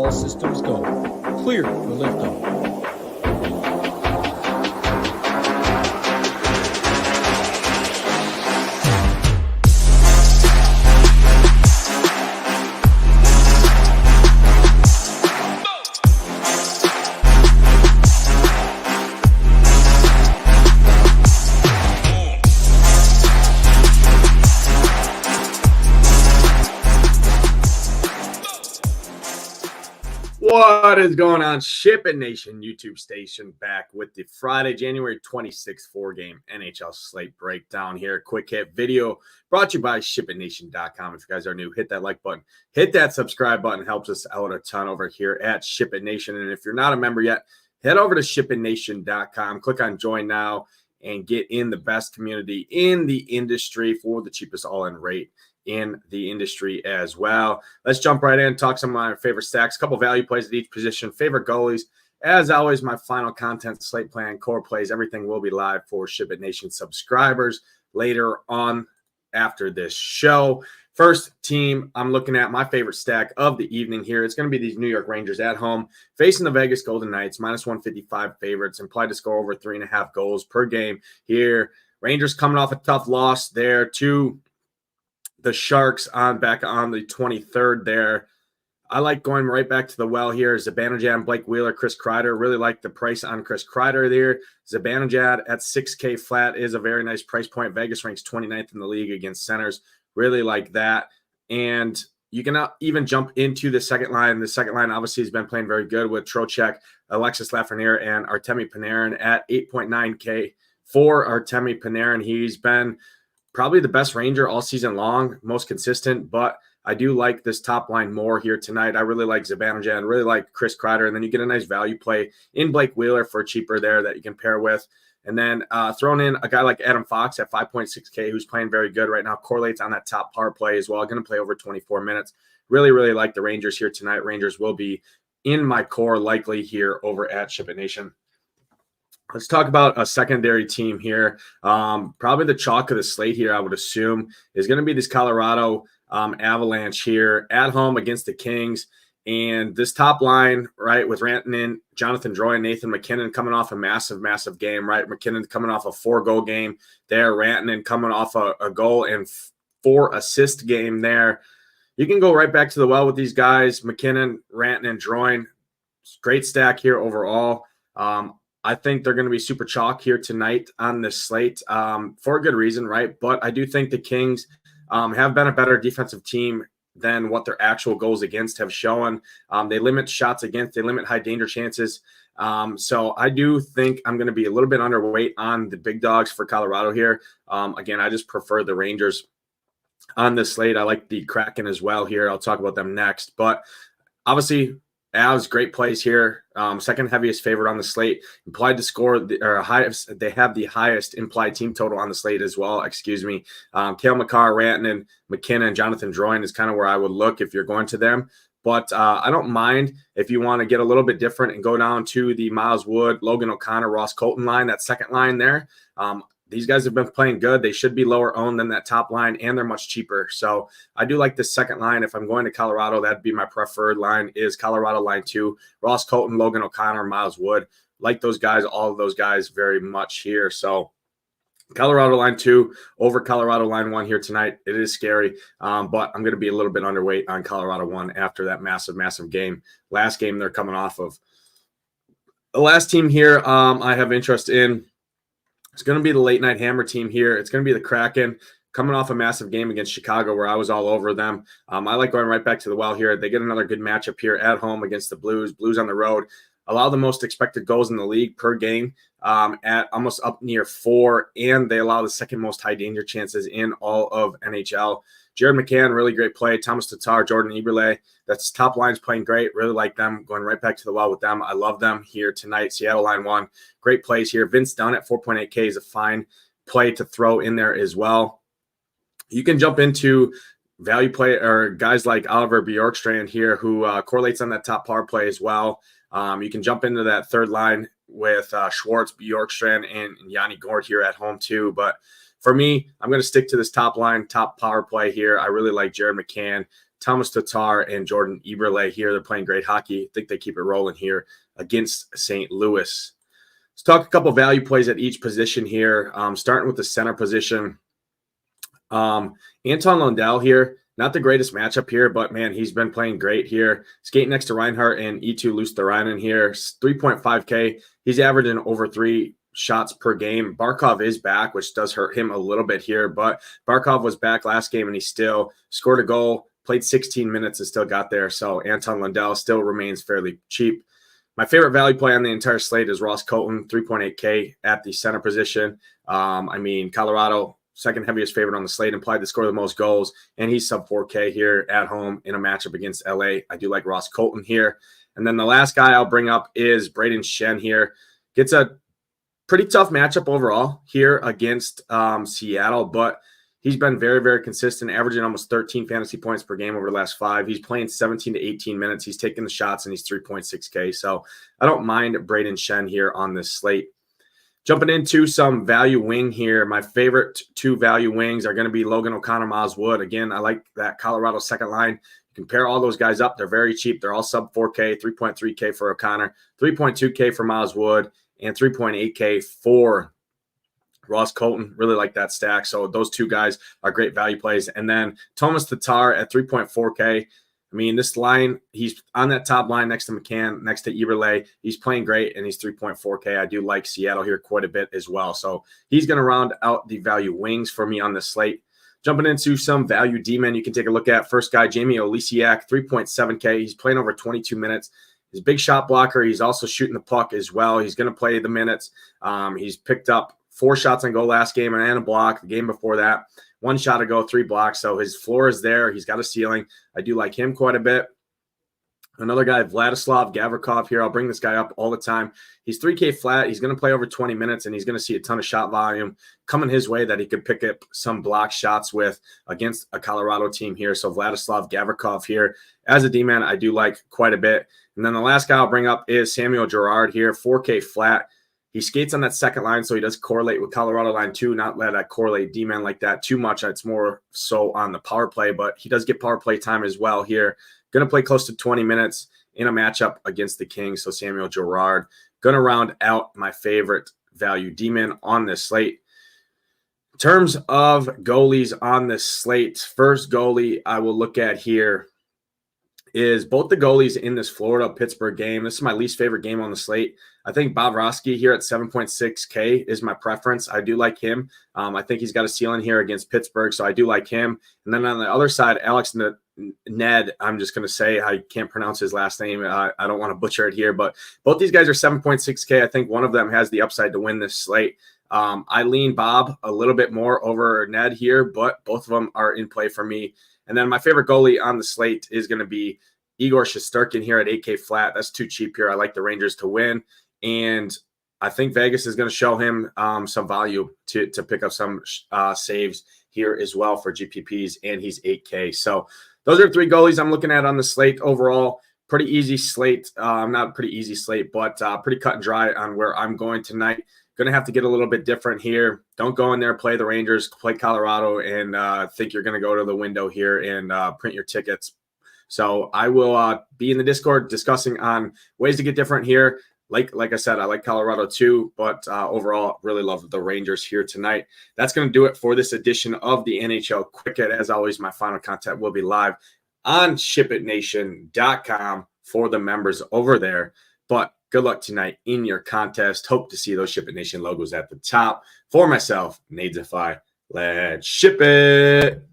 All systems go. Clear for liftoff. What is going on? SHIPIT Nation YouTube station back with the Friday, January 26th four-game NHL slate breakdown here. Quick hit video brought to you by SHIPITNation.com. If you guys are new, hit that like button. Hit that subscribe button. Helps us out a ton over here at SHIPIT Nation. And if you're not a member yet, head over to SHIPITNation.com. Click on Join Now and get in the best community in the industry for the cheapest all-in rate in the industry as well. Let's jump right in, talk some of my favorite stacks, a couple value plays at each position, favorite goalies. As always, my final content, slate plan, core plays, everything will be live for SHIPIT Nation subscribers later on after this show. First team, I'm looking at my favorite stack of the evening here. It's going to be these New York Rangers at home facing the Vegas Golden Knights, minus 155 favorites, implied to score over 3.5 goals per game here. Rangers coming off a tough loss there to the Sharks back on the 23rd there. I like going right back to the well here. Zibanejad, Blake Wheeler, Chris Kreider. Really like the price on Chris Kreider there. Zibanejad at $6K flat is a very nice price point. Vegas ranks 29th in the league against centers. Really like that. And you can even jump into the second line. The second line obviously has been playing very good with Trocheck, Alexis Lafreniere, and Artemi Panarin at 8.9K for Artemi Panarin. He's been probably the best Ranger all season long, most consistent, but I do like this top line more here tonight. I really like Zibanejad and really like Chris Kreider, and then you get a nice value play in Blake Wheeler for cheaper there that you can pair with. And then thrown in a guy like Adam Fox at 5.6K who's playing very good right now, correlates on that top power play as well. Going to play over 24 minutes. Really, really like the Rangers here tonight. Rangers will be in my core likely here over at SHIPIT Nation. Let's talk about a secondary team here. Probably the chalk of the slate here, I would assume, is going to be this Colorado Avalanche here at home against the Kings. And this top line, right, with Rantanen, Jonathan Drouin, and Nathan MacKinnon coming off a massive, massive game, right? McKinnon coming off a 4-goal game there. Rantanen coming off a goal and 4-assist game there. You can go right back to the well with these guys, McKinnon, Rantanen, Drouin. Great stack here overall. I think they're going to be super chalk here tonight on this slate for a good reason, right? But I do think the Kings have been a better defensive team than what their actual goals against have shown. They limit shots against, they limit high danger chances. So I do think I'm going to be a little bit underweight on the big dogs for Colorado here. Again, I just prefer the Rangers on this slate. I like the Kraken as well here. I'll talk about them next. But obviously, Avs, great plays here. Second heaviest favorite on the slate. Implied to score, highest. They have the highest implied team total on the slate as well. Excuse me. Cale Makar, Rantanen, McKinnon, Jonathan Drouin is kind of where I would look if you're going to them. But I don't mind if you want to get a little bit different and go down to the Miles Wood, Logan O'Connor, Ross Colton line, that second line there. These guys have been playing good. They should be lower owned than that top line, and they're much cheaper. So I do like the second line. If I'm going to Colorado, that'd be my preferred line is Colorado line 2. Ross Colton, Logan O'Connor, Miles Wood. Like those guys, all of those guys very much here. So Colorado line 2 over Colorado line 1 here tonight. It is scary, but I'm going to be a little bit underweight on Colorado 1 after that massive, massive game. Last game they're coming off of. The last team here I have interest in, it's going to be the late night hammer team here. It's going to be the Kraken coming off a massive game against Chicago where I was all over them. I like going right back to the well here. They get another good matchup here at home against the Blues. Blues on the road allow the most expected goals in the league per game at almost up near 4, and they allow the second most high danger chances in all of NHL. Jared McCann, really great play. Thomas Tatar, Jordan Eberle. That's top line's playing great. Really like them. Going right back to the well with them. I love them here tonight. Seattle line 1. Great plays here. Vince Dunn at 4.8K is a fine play to throw in there as well. You can jump into value play or guys like Oliver Bjorkstrand here who correlates on that top power play as well. You can jump into that third line with Schwartz, Bjorkstrand, and Yanni Gort here at home too. But for me, I'm going to stick to this top line, top power play here. I really like Jared McCann. Thomas Tatar and Jordan Eberle here. They're playing great hockey. I think they keep it rolling here against St. Louis. Let's talk a couple value plays at each position here. Starting with the center position. Anton Lundell here. Not the greatest matchup here, but, man, he's been playing great here. Skating next to Reinhart and Eetu Luostarinen here. 3.5K. He's averaging over 3 shots per game. Barkov is back, which does hurt him a little bit here, but Barkov was back last game, and he still scored a goal, played 16 minutes, and still got there. So Anton Lundell still remains fairly cheap. My favorite value play on the entire slate is Ross Colton, 3.8K at the center position. Colorado, second heaviest favorite on the slate, implied to score the most goals, and he's sub 4K here at home in a matchup against LA. I do like Ross Colton here. And then the last guy I'll bring up is Braden Shen here. Gets a pretty tough matchup overall here against Seattle, but he's been very, very consistent, averaging almost 13 fantasy points per game over the last 5. He's playing 17 to 18 minutes. He's taking the shots, and he's 3.6K. So I don't mind Braden Shen here on this slate. Jumping into some value wing here, my favorite 2 value wings are going to be Logan O'Connor, Miles Wood. Again, I like that Colorado second line. Compare all those guys up. They're very cheap. They're all sub 4K, 3.3K for O'Connor, 3.2K for Miles Wood, and 3.8K for Ross Colton. Really like that stack. So those 2 guys are great value plays. And then Thomas Tatar at 3.4K. This line, he's on that top line next to McCann, next to Eberle. He's playing great, and he's 3.4K. I do like Seattle here quite a bit as well. So he's going to round out the value wings for me on this slate. Jumping into some value D-men you can take a look at. First guy, Jamie Olisiak, 3.7K. He's playing over 22 minutes. He's a big shot blocker. He's also shooting the puck as well. He's going to play the minutes. He's picked up 4 shots on goal last game and a block the game before that. 1 shot to go, 3 blocks. So his floor is there. He's got a ceiling. I do like him quite a bit. Another guy, Vladislav Gavrikov here. I'll bring this guy up all the time. He's 3K flat. He's going to play over 20 minutes, and he's going to see a ton of shot volume coming his way that he could pick up some block shots with against a Colorado team here. So Vladislav Gavrikov here. As a D-man, I do like quite a bit. And then the last guy I'll bring up is Samuel Girard here, 4K flat. He skates on that second line, so he does correlate with Colorado line too, not let that correlate D-man like that too much. It's more so on the power play, but he does get power play time as well here. Going to play close to 20 minutes in a matchup against the Kings, so Samuel Girard. Going to round out my favorite value D-man on this slate. In terms of goalies on this slate, first goalie I will look at here is both the goalies in this Florida-Pittsburgh game. This is my least favorite game on the slate. I think Bobrovsky here at 7.6K is my preference. I do like him. I think he's got a ceiling here against Pittsburgh, so I do like him. And then on the other side, Alex Ned, I'm just going to say I can't pronounce his last name. I don't want to butcher it here, but both these guys are 7.6K. I think one of them has the upside to win this slate. I lean Bob a little bit more over Ned here, but both of them are in play for me. And then my favorite goalie on the slate is going to be Igor Shesterkin here at 8K flat. That's too cheap here. I like the Rangers to win. And I think Vegas is going to show him some value to pick up some saves here as well for GPPs, and he's 8K. So those are 3 goalies I'm looking at on the slate overall. Pretty easy slate. Not pretty easy slate, but pretty cut and dry on where I'm going tonight. Going to have to get a little bit different here. Don't go in there, play the Rangers, play Colorado, and think you're going to go to the window here and print your tickets. So I will be in the Discord discussing on ways to get different here. Like I said, I like Colorado too, but overall, really love the Rangers here tonight. That's going to do it for this edition of the NHL Quick Hit. As always, my final content will be live on SHIPITNation.com for the members over there. But good luck tonight in your contest. Hope to see those SHIPIT Nation logos at the top. For myself, Nadesify, let's ship it.